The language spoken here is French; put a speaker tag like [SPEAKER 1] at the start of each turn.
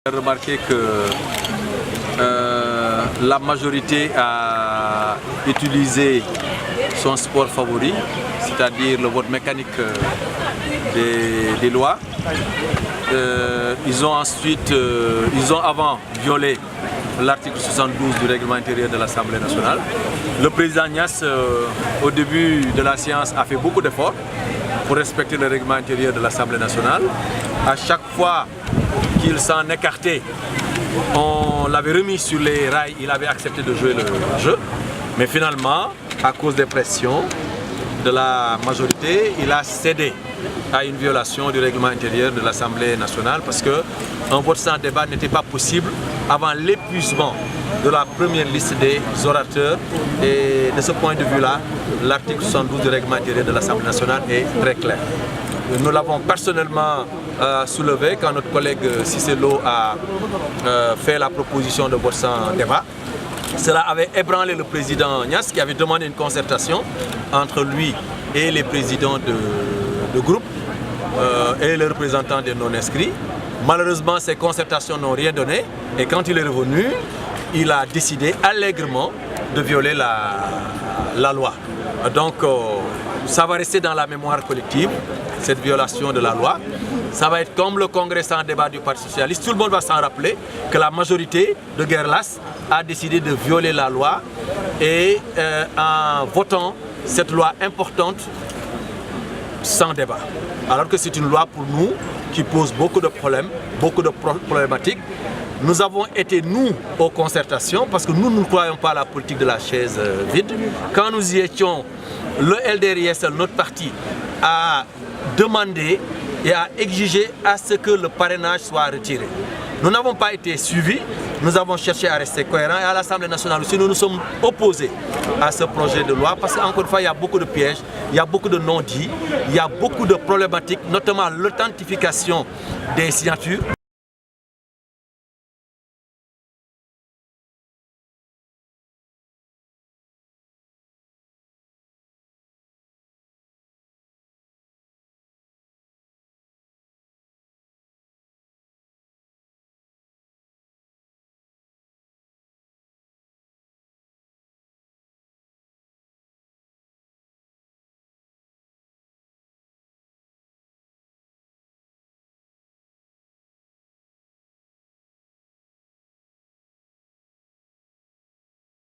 [SPEAKER 1] Remarqué que la majorité a utilisé son sport favori, c'est-à-dire le vote mécanique des lois. Ils ont avant violé l'article 72 du règlement intérieur de l'Assemblée nationale. Le président Niasse, au début de la séance, a fait beaucoup d'efforts pour respecter le règlement intérieur de l'Assemblée nationale. À chaque fois qu'il s'en écartait, on l'avait remis sur les rails, il avait accepté de jouer le jeu. Mais finalement, à cause des pressions de la majorité, il a cédé à une violation du règlement intérieur de l'Assemblée nationale parce qu'un vote sans débat n'était pas possible avant l'épuisement de la première liste des orateurs. Et de ce point de vue-là, l'article 72 du règlement intérieur de l'Assemblée nationale est très clair. Nous l'avons personnellement soulevé quand notre collègue Cissé Lo a fait la proposition de vote sans débat. Cela avait ébranlé le président Niasse qui avait demandé une concertation entre lui et les présidents de groupe et les représentants des non-inscrits. Malheureusement, ces concertations n'ont rien donné et quand il est revenu, il a décidé allègrement de violer la loi. Donc, ça va rester dans la mémoire collective, cette violation de la loi. Ça va être comme le congrès sans débat du Parti socialiste. Tout le monde va s'en rappeler que la majorité de Guerlas a décidé de violer la loi et en votant cette loi importante sans débat. Alors que c'est une loi pour nous qui pose beaucoup de problèmes, beaucoup de problématiques. Nous avons été, nous, aux concertations, parce que nous ne croyons pas à la politique de la chaise vide. Quand nous y étions, le LDRISL, notre parti, a demandé et a exigé à ce que le parrainage soit retiré. Nous n'avons pas été suivis, nous avons cherché à rester cohérents et à l'Assemblée nationale aussi, nous nous sommes opposés à ce projet de loi parce qu'encore une fois, il y a beaucoup de pièges, il y a beaucoup de non-dits, il y a beaucoup de problématiques, notamment l'authentification des signatures.